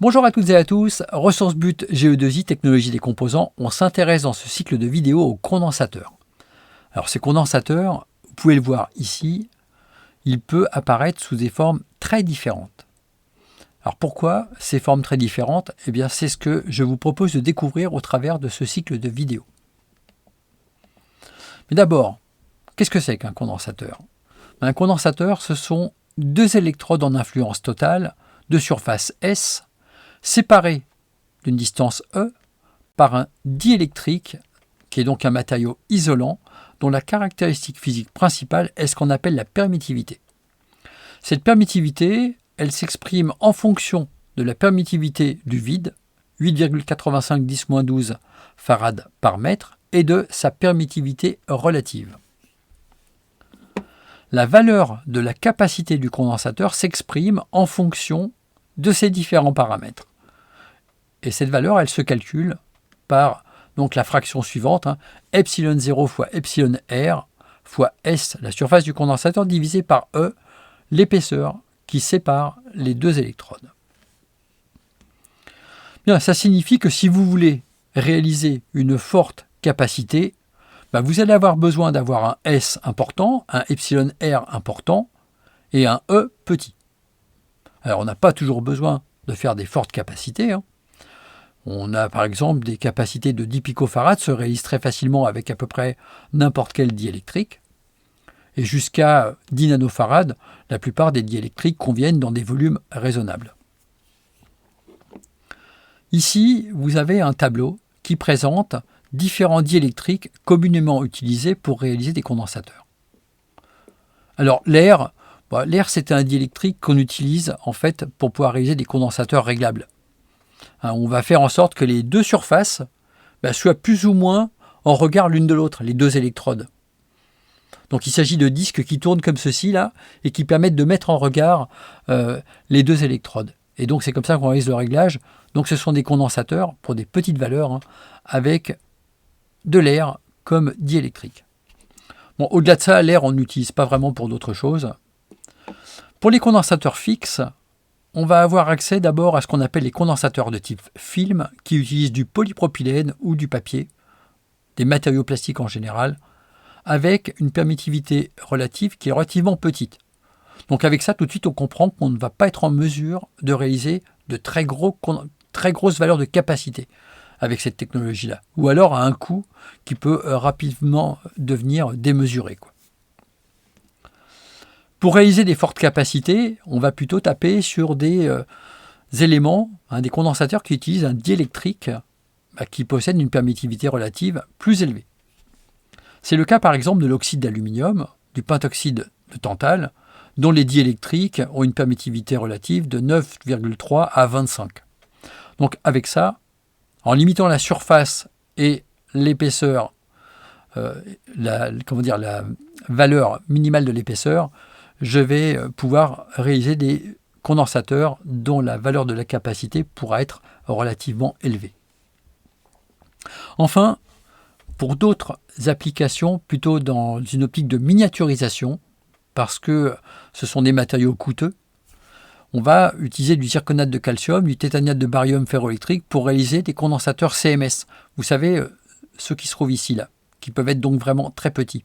Bonjour à toutes et à tous, Ressources But GE2I, technologie des composants, on s'intéresse dans ce cycle de vidéos aux condensateurs. Alors ces condensateurs, vous pouvez le voir ici, il peut apparaître sous des formes très différentes. Alors pourquoi ces formes très différentes? Eh bien c'est ce que je vous propose de découvrir au travers de ce cycle de vidéos. Mais d'abord, qu'est-ce que c'est qu'un condensateur? Un condensateur, ce sont deux électrodes en influence totale de surface S séparés d'une distance E par un diélectrique, qui est donc un matériau isolant, dont la caractéristique physique principale est ce qu'on appelle la permittivité. Cette permittivité, elle s'exprime en fonction de la permittivité du vide, 8,85 10-12 farad par mètre, et de sa permittivité relative. La valeur de la capacité du condensateur s'exprime en fonction de ces différents paramètres. Et cette valeur, elle se calcule par donc la fraction suivante, epsilon 0 fois epsilon r fois S, la surface du condensateur, divisé par E, l'épaisseur qui sépare les deux électrodes. Bien, ça signifie que si vous voulez réaliser une forte capacité, vous allez avoir besoin d'avoir un S important, un epsilon r important et un E petit. Alors on n'a pas toujours besoin de faire des fortes capacités. On a par exemple des capacités de 10 picofarads se réalisent très facilement avec à peu près n'importe quel diélectrique. Et jusqu'à 10 nanofarads, la plupart des diélectriques conviennent dans des volumes raisonnables. Ici, vous avez un tableau qui présente différents diélectriques communément utilisés pour réaliser des condensateurs. Alors l'air, c'est un diélectrique qu'on utilise en fait pour pouvoir réaliser des condensateurs réglables. On va faire en sorte que les deux surfaces soient plus ou moins en regard l'une de l'autre, les deux électrodes. Donc il s'agit de disques qui tournent comme ceci là et qui permettent de mettre en regard les deux électrodes. Et donc c'est comme ça qu'on réalise le réglage. Donc ce sont des condensateurs pour des petites valeurs avec de l'air comme diélectrique. Bon, au-delà de ça, l'air on n'utilise pas vraiment pour d'autres choses. Pour les condensateurs fixes, on va avoir accès d'abord à ce qu'on appelle les condensateurs de type film qui utilisent du polypropylène ou du papier, des matériaux plastiques en général, avec une permittivité relative qui est relativement petite. Donc avec ça, tout de suite, on comprend qu'on ne va pas être en mesure de réaliser de très grosses valeurs de capacité avec cette technologie-là, ou alors à un coût qui peut rapidement devenir démesuré. Pour réaliser des fortes capacités, on va plutôt taper sur des éléments, des condensateurs qui utilisent un diélectrique qui possède une permittivité relative plus élevée. C'est le cas par exemple de l'oxyde d'aluminium, du pentoxyde de tantale, dont les diélectriques ont une permittivité relative de 9,3 à 25. Donc avec ça, en limitant la surface et l'épaisseur, la valeur minimale de l'épaisseur, je vais pouvoir réaliser des condensateurs dont la valeur de la capacité pourra être relativement élevée. Enfin, pour d'autres applications, plutôt dans une optique de miniaturisation, parce que ce sont des matériaux coûteux, on va utiliser du zirconate de calcium, du tétaniate de barium ferroélectrique pour réaliser des condensateurs CMS. Vous savez, ceux qui se trouvent ici, là, qui peuvent être donc vraiment très petits.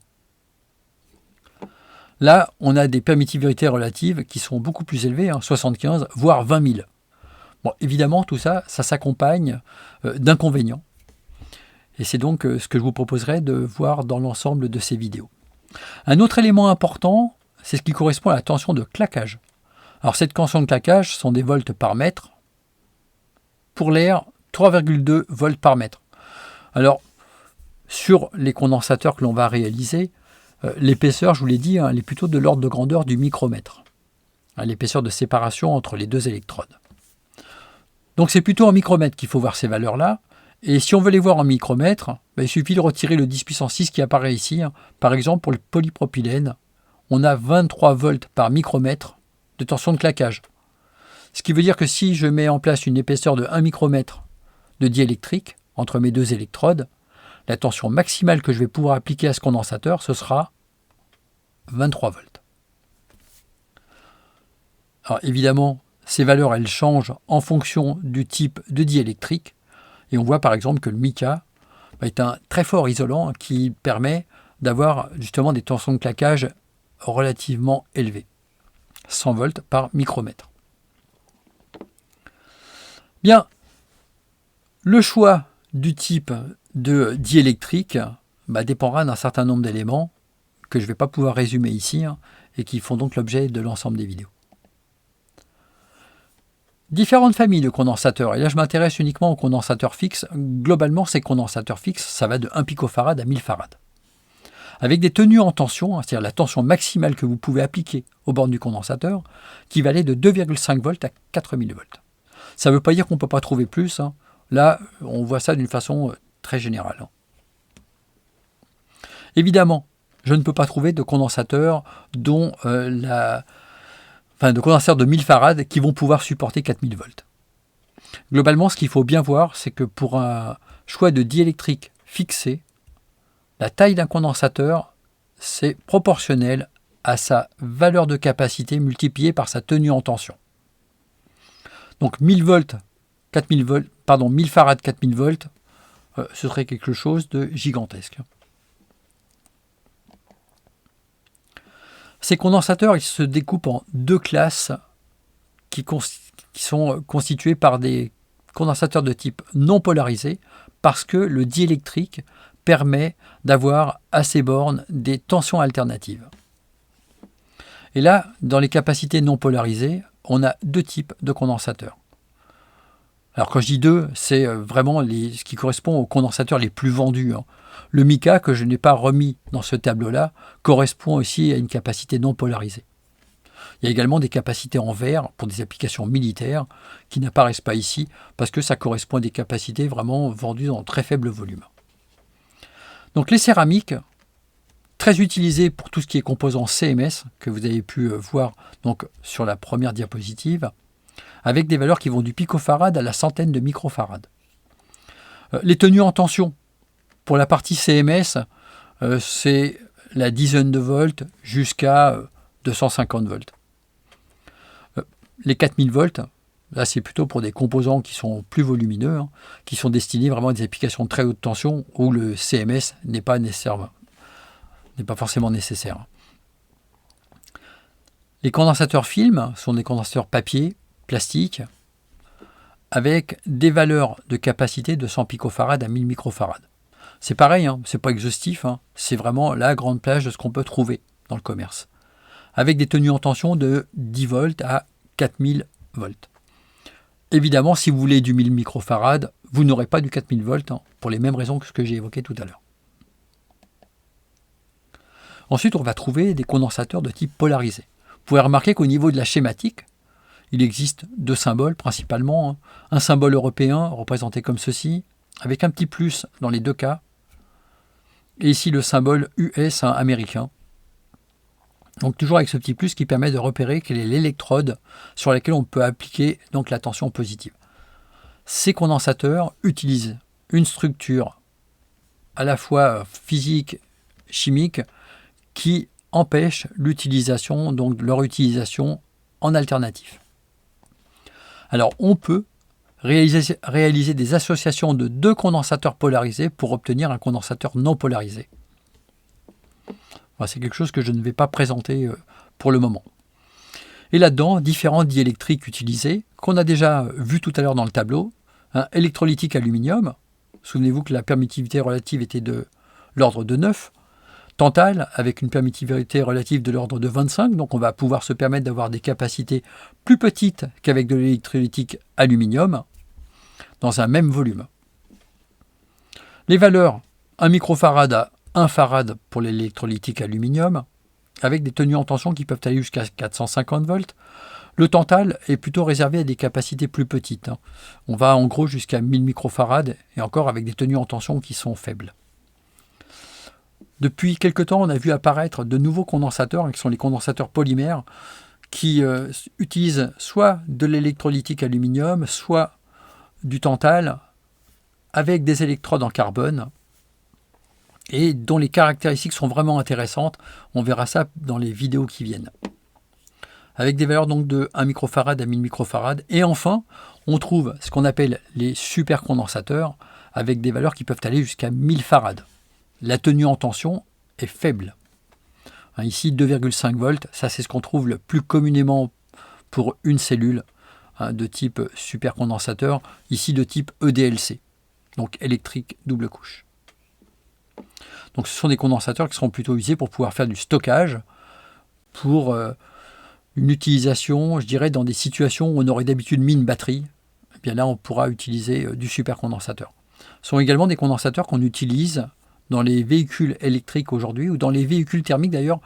Là, on a des permittivités relatives qui sont beaucoup plus élevées, 75, voire 20 000. Bon, évidemment, tout ça, ça s'accompagne d'inconvénients. Et c'est donc ce que je vous proposerai de voir dans l'ensemble de ces vidéos. Un autre élément important, c'est ce qui correspond à la tension de claquage. Alors cette tension de claquage sont des volts par mètre. Pour l'air, 3,2 volts par mètre. Alors, sur les condensateurs que l'on va réaliser, l'épaisseur, je vous l'ai dit, elle est plutôt de l'ordre de grandeur du micromètre. L'épaisseur de séparation entre les deux électrodes. Donc c'est plutôt en micromètre qu'il faut voir ces valeurs-là. Et si on veut les voir en micromètre, il suffit de retirer le 10 puissance 6 qui apparaît ici. Par exemple, pour le polypropylène, on a 23 volts par micromètre de tension de claquage. Ce qui veut dire que si je mets en place une épaisseur de 1 micromètre de diélectrique entre mes deux électrodes, la tension maximale que je vais pouvoir appliquer à ce condensateur, ce sera 23 volts. Alors évidemment, ces valeurs, elles changent en fonction du type de diélectrique. Et on voit par exemple que le mica est un très fort isolant qui permet d'avoir justement des tensions de claquage relativement élevées. 100 volts par micromètre. Bien, le choix du type de diélectrique dépendra d'un certain nombre d'éléments que je ne vais pas pouvoir résumer ici et qui font donc l'objet de l'ensemble des vidéos. Différentes familles de condensateurs, et là je m'intéresse uniquement aux condensateurs fixes. Globalement, ces condensateurs fixes, ça va de 1 picofarad à 1000 farad. Avec des tenues en tension, c'est-à-dire la tension maximale que vous pouvez appliquer aux bornes du condensateur, qui va aller de 2,5 volts à 4000 volts. Ça ne veut pas dire qu'on ne peut pas trouver plus. Là, on voit ça d'une façon très générale. Évidemment, je ne peux pas trouver de condensateurs de condensateurs de 1000 farad qui vont pouvoir supporter 4000 volts. Globalement, ce qu'il faut bien voir, c'est que pour un choix de diélectrique fixé, la taille d'un condensateur, c'est proportionnel à sa valeur de capacité multipliée par sa tenue en tension. Donc 1000 farad, 4000 volts, ce serait quelque chose de gigantesque. Ces condensateurs, ils se découpent en deux classes qui sont constituées par des condensateurs de type non polarisé, parce que le diélectrique permet d'avoir à ces bornes des tensions alternatives. Et là, dans les capacités non polarisées, on a deux types de condensateurs. Alors quand je dis deux, c'est vraiment ce qui correspond aux condensateurs les plus vendus. Le mica, que je n'ai pas remis dans ce tableau-là, correspond aussi à une capacité non polarisée. Il y a également des capacités en verre pour des applications militaires qui n'apparaissent pas ici parce que ça correspond à des capacités vraiment vendues en très faible volume. Donc les céramiques, très utilisées pour tout ce qui est composants CMS, que vous avez pu voir donc sur la première diapositive, avec des valeurs qui vont du picofarad à la centaine de microfarad. Les tenues en tension, pour la partie CMS, c'est la dizaine de volts jusqu'à 250 volts. Les 4000 volts, là c'est plutôt pour des composants qui sont plus volumineux, qui sont destinés vraiment à des applications de très haute tension où le CMS n'est pas forcément nécessaire. Les condensateurs film sont des condensateurs papier, plastique, avec des valeurs de capacité de 100 picofarad à 1000 microfarad. C'est pareil, c'est pas exhaustif, c'est vraiment la grande plage de ce qu'on peut trouver dans le commerce. Avec des tenues en tension de 10 volts à 4000 volts. Évidemment, si vous voulez du 1000 microfarad, vous n'aurez pas du 4000 volts pour les mêmes raisons que ce que j'ai évoqué tout à l'heure. Ensuite, on va trouver des condensateurs de type polarisé. Vous pouvez remarquer qu'au niveau de la schématique, il existe deux symboles principalement. Un symbole européen représenté comme ceci, avec un petit plus dans les deux cas. Et ici le symbole US américain. Donc toujours avec ce petit plus qui permet de repérer quelle est l'électrode sur laquelle on peut appliquer donc la tension positive. Ces condensateurs utilisent une structure à la fois physique, chimique, qui empêche l'utilisation, donc leur utilisation en alternatif. Alors on peut réaliser des associations de deux condensateurs polarisés pour obtenir un condensateur non polarisé. C'est quelque chose que je ne vais pas présenter pour le moment. Et là-dedans, différents diélectriques utilisés, qu'on a déjà vu tout à l'heure dans le tableau. Électrolytique aluminium, souvenez-vous que la permittivité relative était de l'ordre de 9. Tantal, avec une permittivité relative de l'ordre de 25, donc on va pouvoir se permettre d'avoir des capacités plus petites qu'avec de l'électrolytique aluminium, dans un même volume. Les valeurs, 1 microfarad à 1 farad pour l'électrolytique aluminium, avec des tenues en tension qui peuvent aller jusqu'à 450 volts. Le tantal est plutôt réservé à des capacités plus petites. On va en gros jusqu'à 1000 microfarad, et encore avec des tenues en tension qui sont faibles. Depuis quelque temps, on a vu apparaître de nouveaux condensateurs, qui sont les condensateurs polymères, qui utilisent soit de l'électrolytique aluminium, soit du tantal, avec des électrodes en carbone, et dont les caractéristiques sont vraiment intéressantes. On verra ça dans les vidéos qui viennent. avec des valeurs donc de 1 microfarad à 1000 microfarads. Et enfin, on trouve ce qu'on appelle les supercondensateurs, avec des valeurs qui peuvent aller jusqu'à 1000 farads. La tenue en tension est faible. Ici, 2,5 volts, ça c'est ce qu'on trouve le plus communément pour une cellule de type supercondensateur, ici de type EDLC, donc électrique double couche. Donc ce sont des condensateurs qui seront plutôt utilisés pour pouvoir faire du stockage, pour une utilisation, je dirais, dans des situations où on aurait d'habitude mis une batterie. Et bien là, on pourra utiliser du supercondensateur. Ce sont également des condensateurs qu'on utilise dans les véhicules électriques aujourd'hui, ou dans les véhicules thermiques d'ailleurs,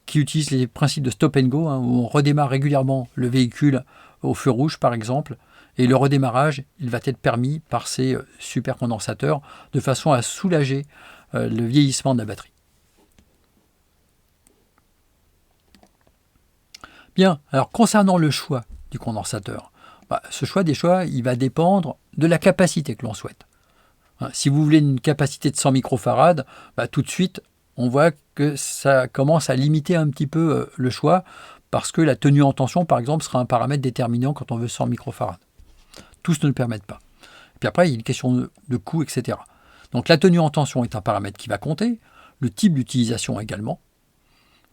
qui utilisent les principes de stop and go, où on redémarre régulièrement le véhicule au feu rouge par exemple, et le redémarrage, il va être permis par ces supercondensateurs de façon à soulager le vieillissement de la batterie. Bien, alors concernant le choix du condensateur, ce choix il va dépendre de la capacité que l'on souhaite. Si vous voulez une capacité de 100 microfarads, tout de suite, on voit que ça commence à limiter un petit peu le choix, parce que la tenue en tension, par exemple, sera un paramètre déterminant quand on veut 100 microfarads. Tous ne le permettent pas. Et puis après, il y a une question de coût, etc. Donc la tenue en tension est un paramètre qui va compter, le type d'utilisation également.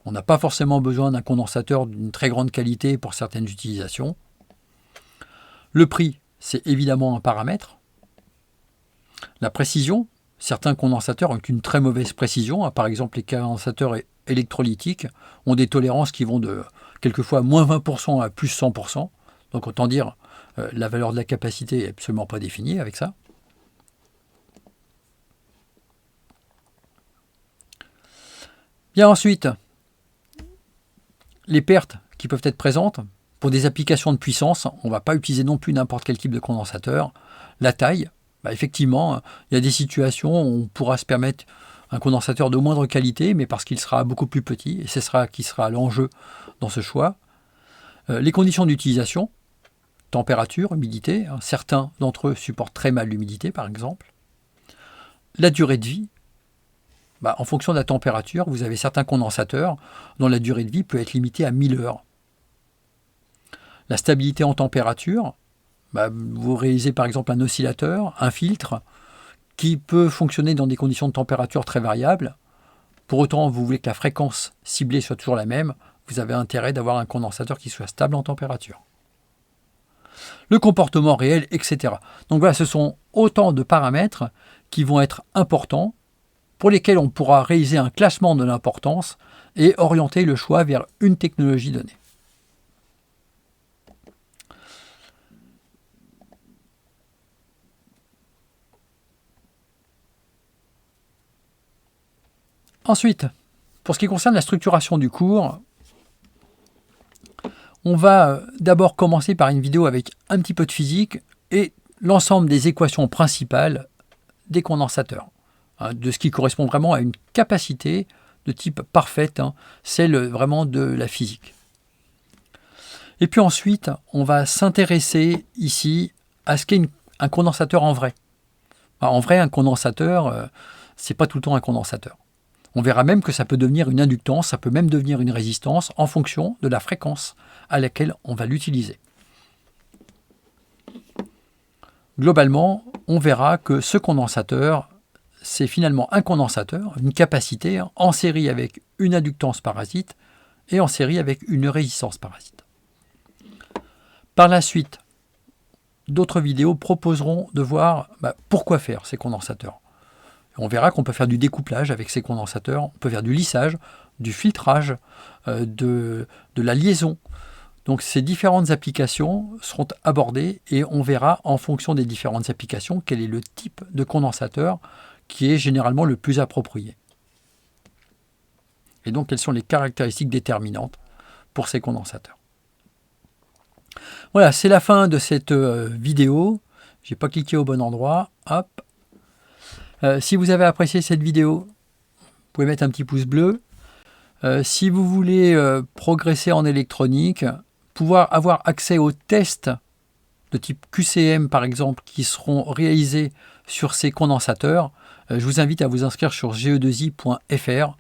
On n'a pas forcément besoin d'un condensateur d'une très grande qualité pour certaines utilisations. Le prix, c'est évidemment un paramètre. La précision, certains condensateurs ont une très mauvaise précision. Par exemple, les condensateurs électrolytiques ont des tolérances qui vont de quelquefois moins 20% à plus 100%. Donc autant dire, la valeur de la capacité n'est absolument pas définie avec ça. Bien ensuite, les pertes qui peuvent être présentes, pour des applications de puissance, on ne va pas utiliser non plus n'importe quel type de condensateur. La taille, effectivement, il y a des situations où on pourra se permettre un condensateur de moindre qualité, mais parce qu'il sera beaucoup plus petit, et ce sera qui sera l'enjeu dans ce choix. Les conditions d'utilisation, température, humidité, certains d'entre eux supportent très mal l'humidité par exemple. La durée de vie, en fonction de la température, vous avez certains condensateurs dont la durée de vie peut être limitée à 1000 heures. La stabilité en température, vous réalisez par exemple un oscillateur, un filtre, qui peut fonctionner dans des conditions de température très variables. Pour autant, vous voulez que la fréquence ciblée soit toujours la même, vous avez intérêt d'avoir un condensateur qui soit stable en température. Le comportement réel, etc. Donc voilà, ce sont autant de paramètres qui vont être importants, pour lesquels on pourra réaliser un classement de l'importance et orienter le choix vers une technologie donnée. Ensuite, pour ce qui concerne la structuration du cours, on va d'abord commencer par une vidéo avec un petit peu de physique et l'ensemble des équations principales des condensateurs, de ce qui correspond vraiment à une capacité de type parfaite, celle vraiment de la physique. Et puis ensuite, on va s'intéresser ici à ce qu'est un condensateur en vrai. En vrai, un condensateur, c'est pas tout le temps un condensateur. On verra même que ça peut devenir une inductance, ça peut même devenir une résistance en fonction de la fréquence à laquelle on va l'utiliser. Globalement, on verra que ce condensateur, c'est finalement un condensateur, une capacité en série avec une inductance parasite et en série avec une résistance parasite. Par la suite, d'autres vidéos proposeront de voir pourquoi faire ces condensateurs. On verra qu'on peut faire du découplage avec ces condensateurs, on peut faire du lissage, du filtrage, de la liaison. Donc ces différentes applications seront abordées et on verra en fonction des différentes applications quel est le type de condensateur qui est généralement le plus approprié. Et donc quelles sont les caractéristiques déterminantes pour ces condensateurs. Voilà, c'est la fin de cette vidéo. Je n'ai pas cliqué au bon endroit. Hop. Si vous avez apprécié cette vidéo, vous pouvez mettre un petit pouce bleu. Si vous voulez progresser en électronique, pouvoir avoir accès aux tests de type QCM par exemple qui seront réalisés sur ces condensateurs, je vous invite à vous inscrire sur ge2i.fr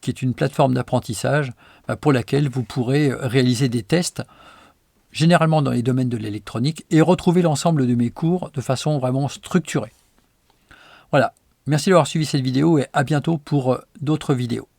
qui est une plateforme d'apprentissage pour laquelle vous pourrez réaliser des tests, généralement dans les domaines de l'électronique, et retrouver l'ensemble de mes cours de façon vraiment structurée. Voilà, merci d'avoir suivi cette vidéo et à bientôt pour d'autres vidéos.